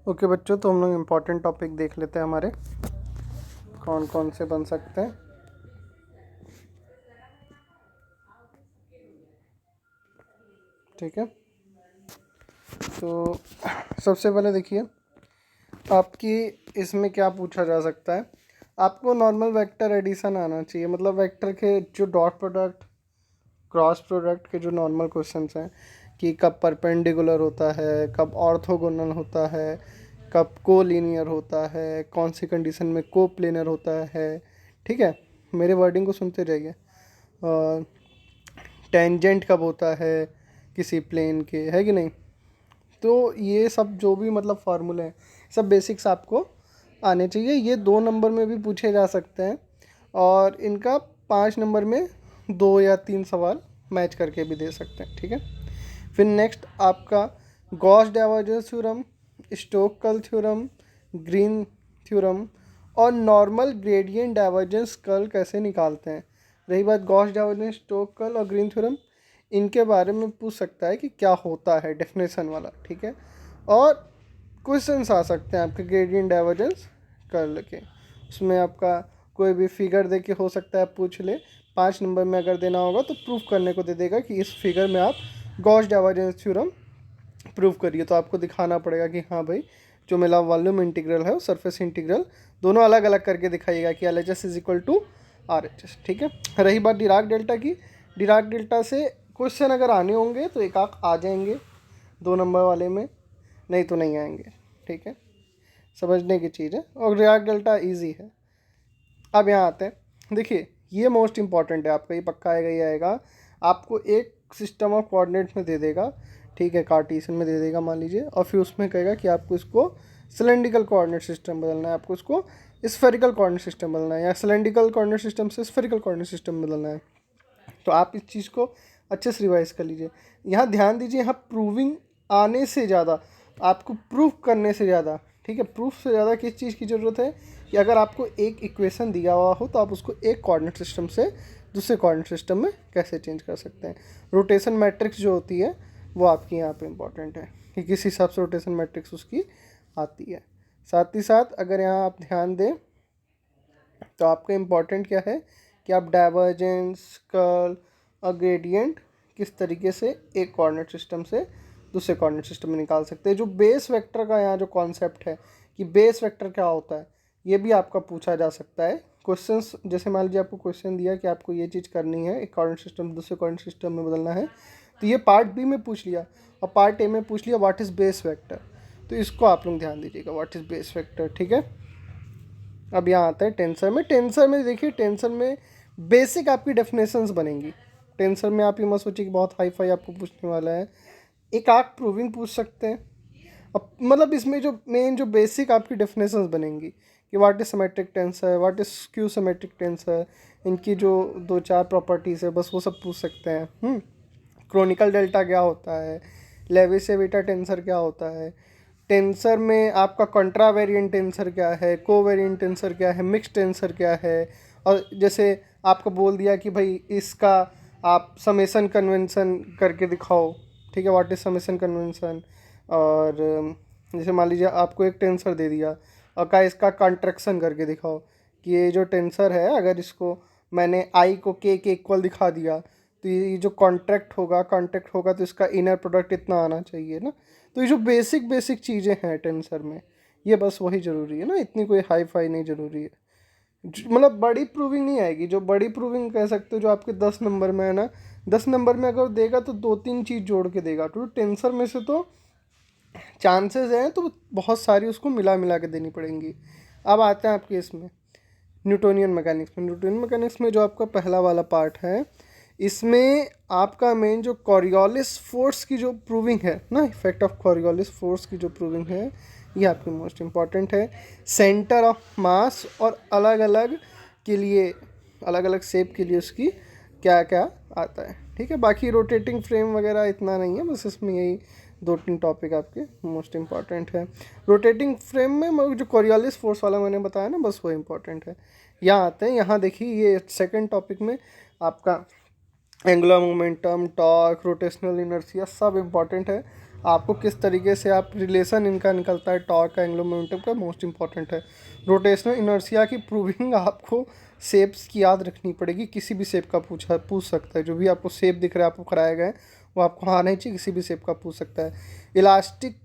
Okay बच्चों, तो हम लोग इम्पोर्टेंट टॉपिक देख लेते हैं हमारे कौन कौन से बन सकते हैं। ठीक है, तो सबसे पहले देखिए आपकी इसमें क्या पूछा जा सकता है। आपको नॉर्मल वेक्टर एडिशन आना चाहिए, मतलब वेक्टर के जो डॉट प्रोडक्ट क्रॉस प्रोडक्ट के जो नॉर्मल क्वेश्चंस हैं कि कब परपेंडिकुलर होता है, कब ऑर्थोगोनल होता है, कब कोलिनियर होता है, कौन सी कंडीशन में कोप्लेनर होता है। ठीक है, मेरे वर्डिंग को सुनते जाइए। और टेंजेंट कब होता है किसी प्लेन के, है कि नहीं। तो ये सब जो भी मतलब फार्मूले हैं, सब बेसिक्स आपको आने चाहिए। ये 2 नंबर में भी पूछे जा सकते हैं और इनका 5 नंबर में 2 या 3 सवाल मैच करके भी दे सकते हैं। ठीक है, फिर नेक्स्ट आपका Gauss divergence theorem, Stokes theorem, green theorem और नॉर्मल ग्रेडियंट डाइवर्जेंस कर्ल कैसे निकालते हैं। रही बात गॉस डाइवर्जेंस, स्टोक्स कर्ल और ग्रीन थ्योरम, इनके बारे में पूछ सकता है कि क्या होता है, डेफिनेशन वाला। ठीक है, और क्वेश्चंस आ सकते हैं आपके ग्रेडियंट डाइवर्जेंस कर्ल के, उसमें आपका कोई भी फिगर दे के हो सकता है आप पूछ ले। 5 नंबर में अगर देना होगा तो प्रूफ करने को दे देगा कि इस फिगर में आप गॉस डाइवर्जेंस थ्योरम प्रूव करिए। तो आपको दिखाना पड़ेगा कि हाँ भाई, जो मेरा वॉल्यूम इंटीग्रल है और सरफेस इंटीग्रल दोनों अलग अलग करके दिखाइएगा कि L H S is equal to R H S. ठीक है, रही बात डिराक डेल्टा की, डिराक डेल्टा से क्वेश्चन अगर आने होंगे तो एक आख आ जाएंगे 2 नंबर वाले में, नहीं तो नहीं आएंगे। ठीक है, समझने की चीज़ है और डिराक डेल्टा ईजी है। अब यहाँ आते हैं, देखिए ये मोस्ट इंपॉर्टेंट है आपका, ये पक्का आएगा ही आएगा। आपको एक सिस्टम ऑफ कोऑर्डिनेट में दे देगा, ठीक है, कार्टेशियन में दे देगा मान लीजिए, और फिर उसमें कहेगा कि आपको इसको सिलेंड्रिकल कोऑर्डिनेट सिस्टम बदलना है, आपको इसको स्फेरिकल कोऑर्डिनेट सिस्टम बदलना है, या सिलेंड्रिकल कोऑर्डिनेट सिस्टम से स्फेरिकल कोऑर्डिनेट सिस्टम बदलना है। तो आप इस चीज़ को अच्छे से रिवाइज कर लीजिए। यहाँ ध्यान दीजिए, यहाँ प्रूविंग आने से ज़्यादा, आपको प्रूफ करने से ज़्यादा, ठीक है, प्रूफ से ज़्यादा किस चीज़ की ज़रूरत है कि अगर आपको एक इक्वेशन दिया हुआ हो तो आप उसको एक कोऑर्डिनेट सिस्टम से दूसरे कोऑर्डिनेट सिस्टम में कैसे चेंज कर सकते हैं। रोटेशन मैट्रिक्स जो होती है वो आपकी यहाँ पे इम्पॉर्टेंट है कि किस हिसाब से रोटेशन मैट्रिक्स उसकी आती है। साथ ही साथ अगर यहाँ आप ध्यान दें तो आपका इम्पॉर्टेंट क्या है कि आप डाइवर्जेंस, कर्ल और ग्रेडियंट किस तरीके से एक कोऑर्डिनेट सिस्टम से दूसरे कोऑर्डिनेट सिस्टम में निकाल सकते हैं। जो बेस वेक्टर का यहाँ जो कॉन्सेप्ट है कि बेस वेक्टर क्या होता है, ये भी आपका पूछा जा सकता है क्वेश्चंस। जैसे मान लीजिए आपको क्वेश्चन दिया कि आपको ये चीज़ करनी है, एक कोऑर्डिनेट सिस्टम दूसरे कोऑर्डिनेट सिस्टम में बदलना है, तो ये पार्ट बी में पूछ लिया और पार्ट ए में पूछ लिया व्हाट इज़ बेस वेक्टर। तो इसको आप लोग ध्यान दीजिएगा, व्हाट इज़ बेस वेक्टर। ठीक है, अब यहाँ आता है टेंसर में। टेंसर में देखिए, टेंसर में बेसिक आपकी डेफिनेशंस बनेंगी। टेंसर में आप ये मत सोचिए कि बहुत हाई फाई आपको पूछने वाला है, एक आख प्रूविंग पूछ सकते हैं। अब मतलब इसमें जो मेन जो बेसिक आपकी डेफिनेशंस बनेंगी कि what is symmetric tensor, what is skew symmetric tensor, इनकी जो 2-4 प्रॉपर्टीज़ है बस वो सब पूछ सकते हैं। क्रोनिकल डेल्टा क्या होता है, लेविस-एविटा टेंसर क्या होता है, टेंसर में आपका कंट्रा वेरिएंट टेंसर क्या है, कोवेरिएंट टेंसर क्या है, मिक्स टेंसर क्या है। और जैसे आपको बोल दिया कि भाई इसका आप समेसन कन्वेंशन करके दिखाओ, ठीक है, व्हाट इज समेसन कन्वेंशन। और जैसे मान लीजिए आपको एक टेंसर दे दिया और का इसका कॉन्ट्रैक्शन करके दिखाओ कि ये जो टेंसर है अगर इसको मैंने आई को के इक्वल दिखा दिया तो ये जो कॉन्ट्रैक्ट होगा तो इसका इनर प्रोडक्ट इतना आना चाहिए ना। तो ये जो बेसिक बेसिक चीज़ें हैं टेंसर में, ये बस वही ज़रूरी है ना, इतनी कोई हाई फाई नहीं ज़रूरी है। मतलब बड़ी प्रूविंग नहीं आएगी। जो बड़ी प्रूविंग कह सकते हो जो आपके 10 नंबर में है ना, 10 नंबर में अगर देगा तो 2-3 चीज़ जोड़ के देगा। तो टेंसर में से तो चांसेस हैं तो बहुत सारी उसको मिला मिला के देनी पड़ेंगी। अब आते हैं आपके इसमें न्यूटोनियन मैकेनिक्स में। न्यूटोनियन मैकेनिक्स में जो आपका पहला वाला पार्ट है, इसमें आपका मेन जो कॉरियोलिस फोर्स की जो प्रूविंग है ना, इफेक्ट ऑफ कॉरियोलिस फोर्स की जो प्रूविंग है, ये आपकी मोस्ट इम्पॉर्टेंट है। सेंटर ऑफ मास और अलग अलग के लिए, अलग अलग शेप के लिए उसकी क्या क्या आता है। ठीक है, बाकी रोटेटिंग फ्रेम वगैरह इतना नहीं है, बस इसमें यही 2-3 टॉपिक आपके मोस्ट इम्पॉर्टेंट है। रोटेटिंग फ्रेम में जो कॉरियोलिस फोर्स वाला मैंने बताया ना, बस वो इम्पॉर्टेंट है। यहाँ आते हैं, यहाँ देखिए ये सेकंड टॉपिक में आपका angular momentum, torque, rotational inertia सब इम्पॉर्टेंट है। आपको किस तरीके से आप रिलेशन इनका निकलता है टॉर्क का एंगुलर मोमेंटम का, मोस्ट इंपॉर्टेंट है। रोटेशनल इनर्शिया की प्रूविंग आपको शेप्स की याद रखनी पड़ेगी, किसी भी शेप का पूछ सकता है, जो भी आपको शेप दिख रहा है आपको कराया गया है वो आपको आना ही चाहिए, किसी भी शेप का पूछ सकता है। इलास्टिक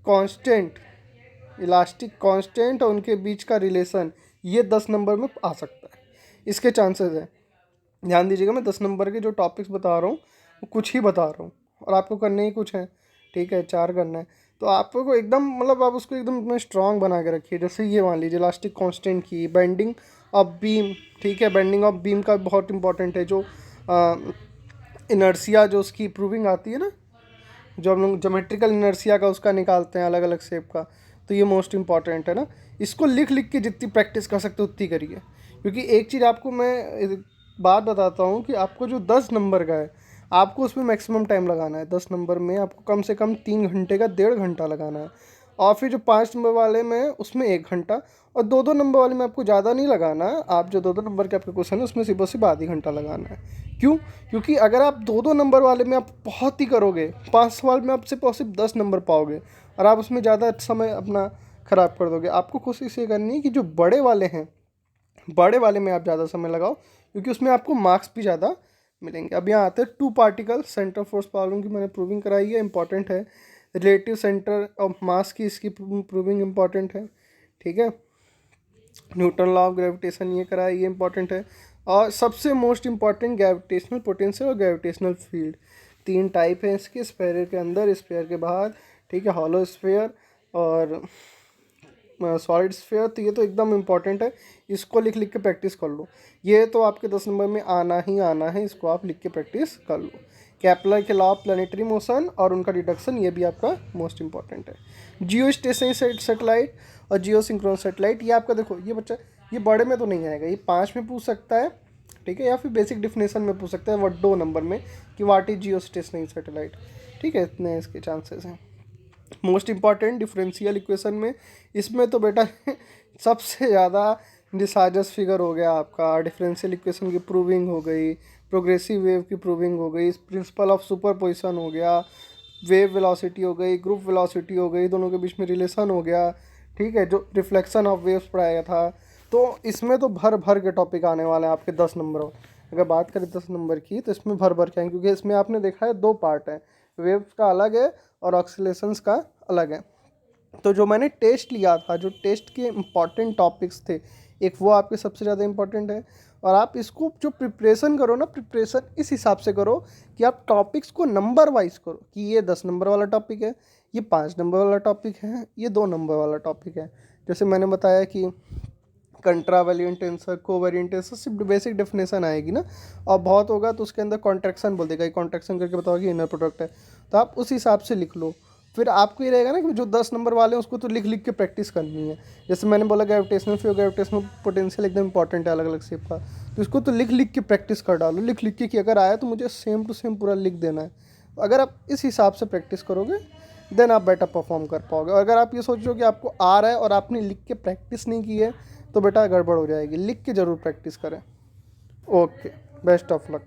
कांस्टेंट और उनके बीच का रिलेशन, ये 10 नंबर में आ सकता है, इसके चांसेस है। ध्यान दीजिएगा, मैं 10 नंबर के जो टॉपिक्स बता रहा हूँ वो कुछ ही बता रहा हूँ और आपको करने ही कुछ है, ठीक है, 4 करना है। तो आपको एकदम मतलब आप उसको एकदम इतना स्ट्रांग बना के रखिए। जैसे ये मान लीजिए इलास्टिक कांस्टेंट की बेंडिंग ऑफ बीम, ठीक है, बेंडिंग ऑफ बीम का बहुत इंपॉर्टेंट है। जो इनर्सिया जो उसकी प्रूविंग आती है ना, जो हम लोग ज्योमेट्रिकल इनर्सिया का उसका निकालते हैं अलग अलग शेप का, तो ये मोस्ट इंपॉर्टेंट है ना। इसको लिख लिख के जितनी प्रैक्टिस कर सकते हो उतनी करिए, क्योंकि एक चीज़ आपको मैं बात बताता हूँ कि आपको जो 10 नंबर का है आपको उसमें मैक्सिमम टाइम लगाना है। 10 नंबर में आपको कम से कम 3 घंटे का 1.5 घंटा लगाना है, और फिर जो 5 नंबर वाले में उसमें 1 घंटा, और 2-2 नंबर वाले में आपको ज़्यादा नहीं लगाना है। आप जो 2-2 नंबर के आपके क्वेश्चन है उसमें सिर्फ आधी घंटा लगाना है। क्यों? क्योंकि अगर आप 2-2 नंबर वाले में आप बहुत ही करोगे, 5 सवाल में आप सिर्फ 10 नंबर पाओगे और आप उसमें ज़्यादा समय अपना ख़राब कर दोगे। आपको कोशिश ये करनी है कि जो बड़े वाले हैं, बड़े वाले में आप ज़्यादा समय लगाओ, क्योंकि उसमें आपको मार्क्स भी ज़्यादा मिलेंगे। अब यहाँ आते हैं 2 पार्टिकल सेंटर फोर्स प्रॉब्लम की, मैंने प्रूविंग कराई है, इंपॉर्टेंट है। रिलेटिव सेंटर ऑफ मास की इसकी प्रूविंग इंपॉर्टेंट है, ठीक है। न्यूटन लॉ ऑफ ग्रेविटेशन ये कराया, ये इंपॉर्टेंट है। और सबसे मोस्ट इंपॉर्टेंट ग्रेविटेशनल पोटेंशियल और ग्रेविटेशनल फील्ड, 3 टाइप है इसके, स्फेयर के अंदर, स्फेयर के बाहर, ठीक है, हॉलो स्फेयर और सॉलिड स्फेयर। तो ये तो एकदम इंपॉर्टेंट है, इसको लिख लिख के प्रैक्टिस कर लो। ये तो आपके 10 नंबर में आना ही आना है, इसको आप लिख के प्रैक्टिस कर लो। केपलर के लॉ ऑफ प्लानिटरी मोशन और उनका डिडक्शन, ये भी आपका मोस्ट इंपॉर्टेंट है। जियो स्टेशनरी सेटेलाइट और जियो सिंक्रोनस सेटेलाइट, ये आपका देखो, ये बच्चा ये बड़े में तो नहीं आएगा, ये 5 में पूछ सकता है, ठीक है, या फिर बेसिक डिफिनेशन में पूछ सकता है, वो 2 नंबर में कि what is Jio stationery satellite, ठीक है, इतने इसके चांसेस हैं। मोस्ट इंपॉर्टेंट डिफरेंशियल इक्वेशन में, इसमें तो बेटा सबसे ज़्यादा डिसाइजस फिगर हो गया आपका, डिफरेंशियल इक्वेशन की प्रूविंग हो गई, प्रोग्रेसिव वेव की प्रूविंग हो गई, प्रिंसिपल ऑफ सुपरपोजिशन हो गया, वेव वेलोसिटी हो गई, ग्रुप वेलोसिटी हो गई, दोनों के बीच में रिलेशन हो गया, ठीक है, जो रिफ्लेक्शन ऑफ वेव्स पढ़ाया था। तो इसमें तो भर भर के टॉपिक आने वाले हैं आपके 10 नंबरों। अगर बात करें 10 नंबर की तो इसमें भर भर के आएंगे, क्योंकि इसमें आपने देखा है 2 पार्ट हैं, वेव्स का अलग है और ऑक्सीलेशंस का अलग है। तो जो मैंने टेस्ट लिया था, जो टेस्ट के इम्पॉर्टेंट टॉपिक्स थे, एक वो आपके सबसे ज़्यादा इम्पॉर्टेंट है। और आप इसको जो प्रिपरेशन करो ना, प्रिपरेशन इस हिसाब से करो कि आप टॉपिक्स को नंबर वाइज करो, कि ये 10 नंबर वाला टॉपिक है, ये 5 नंबर वाला टॉपिक है, ये 2 नंबर वाला टॉपिक है। जैसे मैंने बताया कि कंट्रावेलिएंट टेंसर, कोवेरिएंट टेंसर, सिर्फ बेसिक डेफिनेशन आएगी ना, और बहुत होगा तो उसके अंदर कॉन्ट्रैक्शन बोल देगा, कॉन्ट्रैक्शन करके बताओगे इनर प्रोडक्ट है, तो आप उस हिसाब से लिख लो। फिर आपको ये रहेगा ना कि जो 10 नंबर वाले हैं उसको तो लिख लिख के प्रैक्टिस करनी है। जैसे मैंने बोला ग्रेविटेशनल फील्ड, ग्रेविटेशनल पोटेंशियल एकदम इंपॉर्टेंट है अलग अलग शेप का, तो इसको तो लिख लिख के प्रैक्टिस कर डालो, लिख लिख के कि अगर आया तो मुझे सेम टू सेम पूरा लिख देना है। अगर आप इस हिसाब से प्रैक्टिस करोगे देन आप बेटर परफॉर्म कर पाओगे। अगर आप ये सोचो कि आपको आ रहा है और आपने लिख के प्रैक्टिस नहीं की है तो बेटा गड़बड़ हो जाएगी। लिख के ज़रूर प्रैक्टिस करें। Okay, best of luck.